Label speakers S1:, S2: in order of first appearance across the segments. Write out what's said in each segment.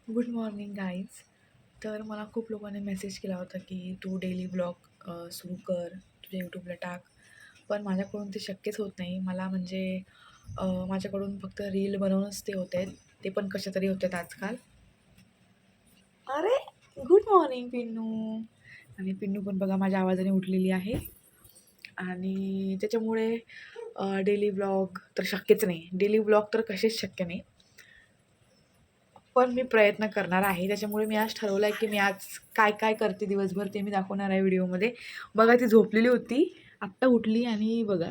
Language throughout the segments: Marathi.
S1: Good morning guys. तर मला खूप लोकांनी मेसेज केला होता की तू डेली ब्लॉग सुरू कर, तुझ्या यूट्यूबला टाक. पण माझ्याकडून ते शक्यच होत नाही. मला म्हणजे माझ्याकडून फक्त रील बनवूनच ते होत आहेत. ते पण कशा तरी होत आहेत आजकाल. अरे गुड मॉर्निंग पिन्नू. आणि पिन्नू पण बघा माझ्या आवाजाने उठलेली आहे. आणि त्याच्यामुळे डेली ब्लॉग तर शक्यच नाही. डेली ब्लॉग तर कसेच शक्य नाही. पण मी प्रयत्न करणार आहे. त्याच्यामुळे मी आज ठरवलं आहे की मी आज काय काय करते दिवसभर ते मी दाखवणार आहे व्हिडिओमध्ये. बघा ती झोपलेली होती, आत्ता उठली आणि बघा.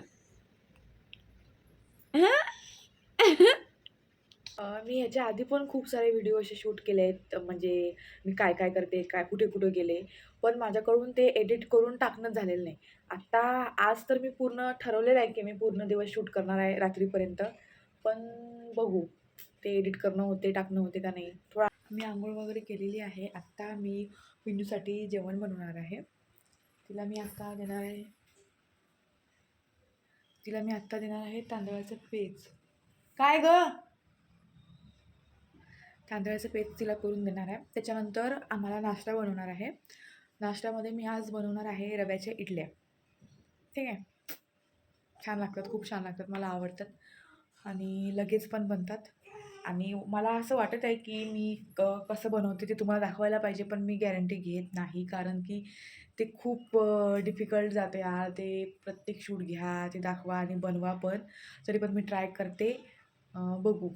S1: मी ह्याच्या आधी पण खूप सारे व्हिडिओ असे शूट केले आहेत. म्हणजे मी काय काय करते, काय कुठे कुठे गेले. पण माझ्याकडून ते एडिट करून टाकणं झालेलं नाही. आत्ता आज तर मी पूर्ण ठरवलेलं आहे की मी पूर्ण दिवस शूट करणार आहे रात्रीपर्यंत. पण बघू ते एडिट करणं होते, टाकणं होते का नाही. थोडा मी आंघोळ वगैरे केलेली आहे. आत्ता मी पिंडूसाठी जेवण बनवणार आहे. तिला मी आत्ता देणार आहे तांदळाचं पेज. काय गं? तांदळाचं पेज तिला करून देणार आहे. त्याच्यानंतर आम्हाला नाश्ता बनवणार आहे. नाश्त्यामध्ये मी आज बनवणार आहे रव्याच्या इडल्या. ठीक आहे. छान लागतात, खूप छान लागतात, मला आवडतात आणि लगेच पण बनतात. आणि मला असं वाटत आहे की मी कसं बनवते ते तुम्हाला दाखवायला पाहिजे, पण मी गॅरंटी घेत नाही. कारण की ते खूप डिफिकल्ट जाते यार. ते प्रत्येक शूट घ्या, ते दाखवा आणि बनवा पण. तरी पण मी ट्राय करते. बघू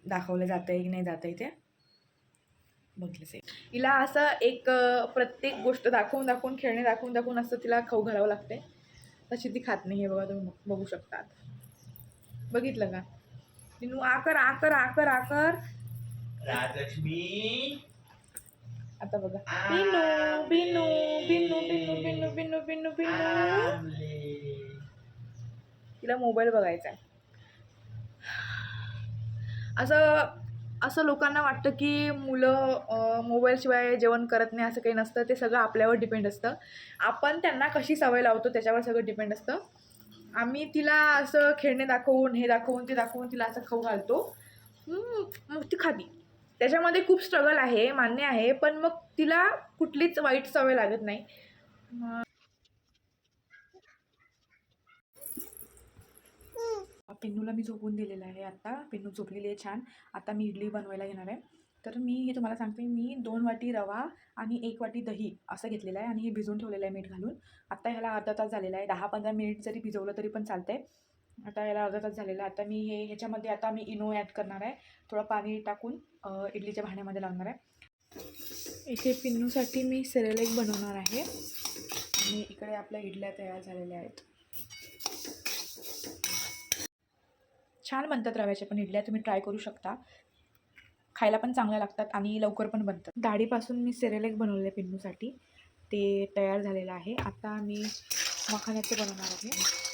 S1: दाखवलं जातं आहे की नाही जातं आहे ते. बघलंच आहे. हिला असं एक प्रत्येक गोष्ट दाखवून दाखवून, खेळणे दाखवून दाखवून असं तिला खाऊ घालावं लागते. तशी ती खात नाही. हे बघा, तुम्ही बघू शकता. बघितलं का? पिनू आकर आकर आकर आकर. राजलक्ष्मी. आता बघा. पिनू पिनू पिनू पिनू पिनू पिनू पिनू पिनू. तिला मोबाईल बघायचा आहे. असं असं लोकांना वाटतं की मुलं मोबाईलशिवाय जेवण करत नाही. असं काही नसतं. ते सगळं आपल्यावर डिपेंड असतं. आपण त्यांना कशी सवय लावतो त्याच्यावर सगळं डिपेंड असतं. आम्ही तिला असं खेळणे दाखवून, हे दाखवून, ते दाखवून तिला असं खाऊ घालतो. मग ती खाती. त्याच्यामध्ये खूप स्ट्रगल आहे, मान्य आहे. पण मग तिला कुठलीच वाईट सवय लागत नाही. पिन्नूला मी झोपून दिलेलं आहे आत्ता. पिन्नू झोपलेली आहे छान. आता मी इडली बनवायला घेणार आहे. तर मी हे तुम्हाला सांगते, मी 2 वाटी रवा आणि 1 वाटी दही असं घेतलेलं आहे आणि हे भिजवून ठेवलेलं आहे मीठ घालून. आत्ता ह्याला अर्धा तास झालेला आहे. 10-15 मिनिट जरी भिजवलं तरी पण चालतं आहे. आता याला अर्धा तास झालेला आहे. आता मी ह्याच्यामध्ये आता मी इनो ॲड करणार आहे. थोडं पाणी टाकून इडलीच्या भांड्यामध्ये लावणार आहे. इथे पिन्नूसाठी मी सेरेलेक बनवणार आहे आणि इकडे आपल्या इडल्या तयार झालेल्या आहेत. छान बनतात रव्याच्या पण इडल्या. तुम्ही ट्राय करू शकता. खायला पण चांगल्या लागतात आणि लवकर पण बनतात. डाळीपासून मी सेरेलेक बनवले पिन्नूसाठी. ते तयार झालेलं आहे. आता मी मखाण्याचं बनवणार आहे.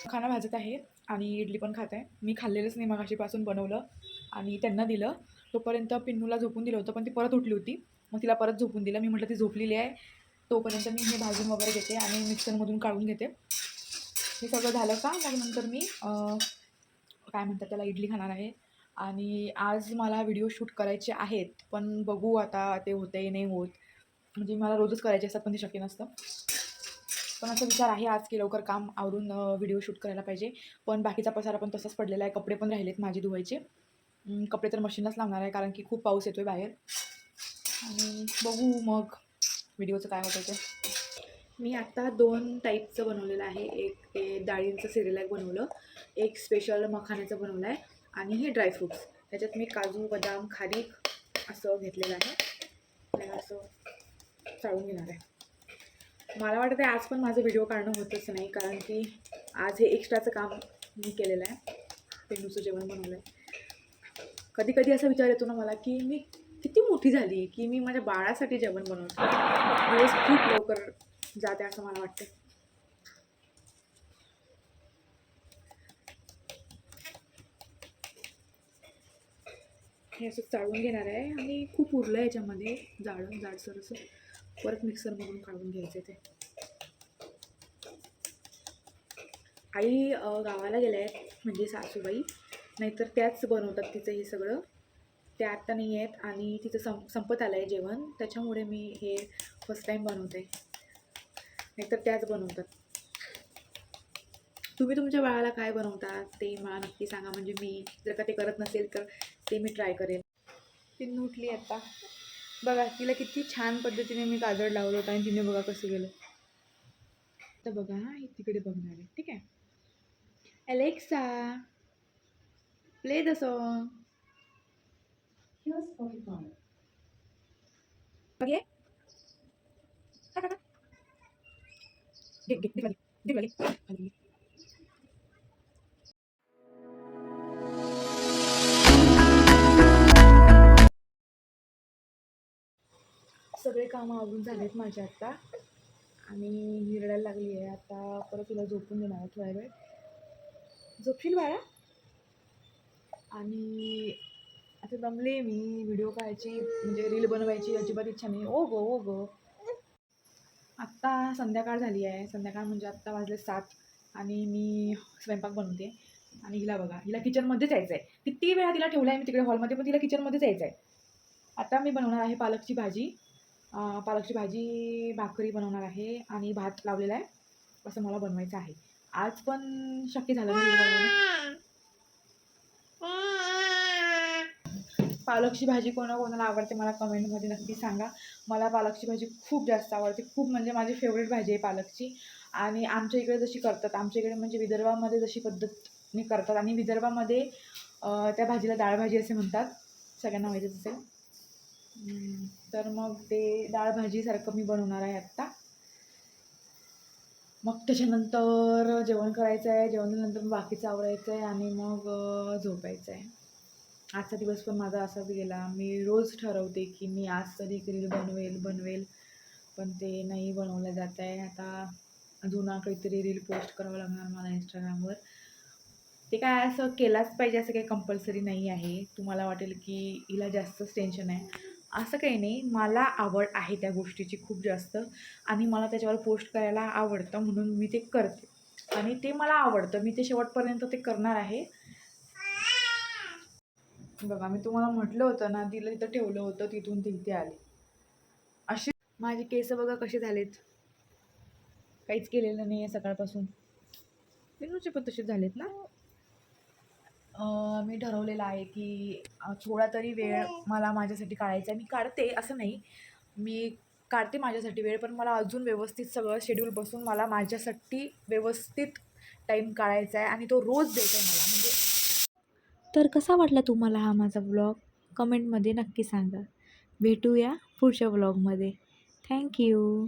S1: मखाना भाजत आहे आणि इडली पण खात आहे. मी खाल्लेलंच नाही, मगाशीपासून बनवलं आणि त्यांना दिलं. तोपर्यंत पिन्नूला झोपून दिलं होतं, पण ती परत उठली होती. मग तिला परत झोपून दिलं. मी म्हटलं ती झोपलेली आहे, तोपर्यंत मी हे भाजून वगैरे घेते आणि मिक्सरमधून काढून घेते. हे सगळं झालं का मग नंतर मी काय म्हणतात त्याला, इडली खाणार आहे. आणि आज मला व्हिडिओ शूट करायचे आहेत, पण बघू आता ते होते नाही होत. म्हणजे मला रोजच करायचे असतात, पण ते शक्य नसतं. पण असा विचार आहे आज की लवकर काम आवरून व्हिडिओ शूट करायला पाहिजे. पण बाकीचा पसारा पण तसाच पडलेला आहे. कपडे पण राहिलेत माझे धुवायचे. कपडे तर मशीनलाच लावणार आहे कारण की खूप पाऊस येतो आहे बाहेर. आणि बघू मग व्हिडिओचं काय होतं ते. मी आत्ता 2 टाईपचं बनवलेलं आहे. एक ते डाळींचं सेरेलॅक बनवलं, एक स्पेशल मखाण्याचं बनवलं आहे आणि हे ड्रायफ्रूट्स. त्याच्यात मी काजू, बदाम, खारीक असं घेतलेलं आहे. त्याला असं चाळून घेणार आहे. मला वाटतं आहे आज पण माझं व्हिडिओ काढणं होतच नाही, कारण की आज हे एक्स्ट्राचं काम मी केलेलं आहे. पिन्नूचं जेवण बनवलं आहे. कधी कधी असा विचार येतो ना मला की मी किती मोठी झाली की मी माझ्या बाळासाठी जेवण बनवते. दिवस खूप लवकर जाते असं मला वाटतं. हे असं चाळून घेणार आहे आणि खूप उरलं आहे याच्यामध्ये जाडसर असं. परत मिक्सरमधून काढून घ्यायचं ते. आई गावाला गेल्या आहेत, म्हणजे सासूबाई. नाहीतर त्याच बनवतात तिचं हे सगळं. ते आत्ता नाही आहेत आणि तिचं संपत आलं आहे जेवण, त्याच्यामुळे मी हे फर्स्ट टाईम बनवते, नाहीतर त्याच बनवतात. तुम्ही तुमच्या बाळाला काय बनवतात ते मला नक्की सांगा, म्हणजे मी जर का ते करत नसेल तर ते मी ट्राय करेन. पिन्नू उठली आता बघा, तिला किती छान पद्धतीने मी काजळ लावलं होतं आणि तिने बघा कसं गेलं. तर बघा हे तिकडे बघणार आहे, ठीक आहे. Alexa play the song. घे घे घे घे घे घे घे. सगळे कामं आवरून झालेत माझे आता आणि ही रडायला लागली आहे. आता परत तिला झोपून देणार आहे थोडा वेळ. झोपशील बाळा? आणि आता दमले मी. व्हिडिओ काढायची म्हणजे रील बनवायची अजिबात इच्छा नाही. ओ गो ओ गो. आत्ता संध्याकाळ झाली आहे. संध्याकाळ म्हणजे आत्ता वाजले 7 आणि मी स्वयंपाक बनवते. आणि हिला बघा, हिला किचनमध्येच यायचं आहे. किती वेळा तिला ठेवलं आहे मी तिकडे हॉलमध्ये, पण तिला किचनमध्येच यायचं आहे. आता मी बनवणार आहे पालकची भाजी. पालकची भाजी, भाकरी बनवणार आहे आणि भात लावलेला आहे. असं मला बनवायचं आहे. आज पण शक्य झालं नाही बनवणं. पालकची भाजी कोणाकोणाला आवडते मला कमेंटमध्ये नक्की सांगा. मला पालकची भाजी खूप जास्त आवडते. खूप म्हणजे माझी फेवरेट भाजी आहे पालकची. आणि आमच्या इकडे जशी करतात, आमच्या इकडे म्हणजे विदर्भामध्ये जशी पद्धतीने करतात आणि विदर्भामध्ये त्या भाजीला डाळ भाजी असे म्हणतात, सगळ्यांना माहितीच असेल. तर मग ते डाळ भाजीसारखं मी बनवणार आहे आत्ता. मग त्याच्यानंतर जेवण करायचं आहे. जेवणानंतर बाकीचं आवरायचं आहे आणि मग झोपायचं आहे. आजचा दिवस पण माझा असाच गेला. मी रोज ठरवते की मी आज कधी रील बनवेल, पण ते नाही बनवलं जात आहे. आता जुना काहीतरी रील पोस्ट करावं लागणार मला इंस्टाग्रामवर. ते काय असं केलाच पाहिजे असं काही कंपल्सरी नाही आहे. तुम्हाला वाटेल की हिला जास्तच टेन्शन आहे, असं काही नाही. मला आवड आहे त्या गोष्टीची खूप जास्त आणि मला त्याच्यावर पोस्ट करायला आवडतं, म्हणून मी ते करते आणि ते मला आवडतं. मी ते शेवटपर्यंत ते करणार आहे. बघा, मी तुम्हाला म्हटलं होतं ना, तिला तिथं ठेवलं होतं, तिथून ती इथे आली. अशी माझे केस बघा कसे झालेत. काहीच केलेलं नाही आहे सकाळपासून. पिनूचे पण तसेच झालेत ना. मी ठरवलेलं आहे की थोडा तरी वेळ मला माझ्यासाठी काढायचा आहे. मी काढते असं नाही, मी काढते माझ्यासाठी वेळ, पण मला अजून व्यवस्थित सगळं शेड्यूल बसून मला माझ्यासाठी व्यवस्थित टाईम काढायचा आहे आणि तो रोज द्यायचा आहे मला. म्हणजे तर कसा वाटला तुम्हाला हा माझा व्लॉग? कमेंटमध्ये नक्की सांगा. भेटूया पुढच्या व्लॉगमध्ये. थँक्यू.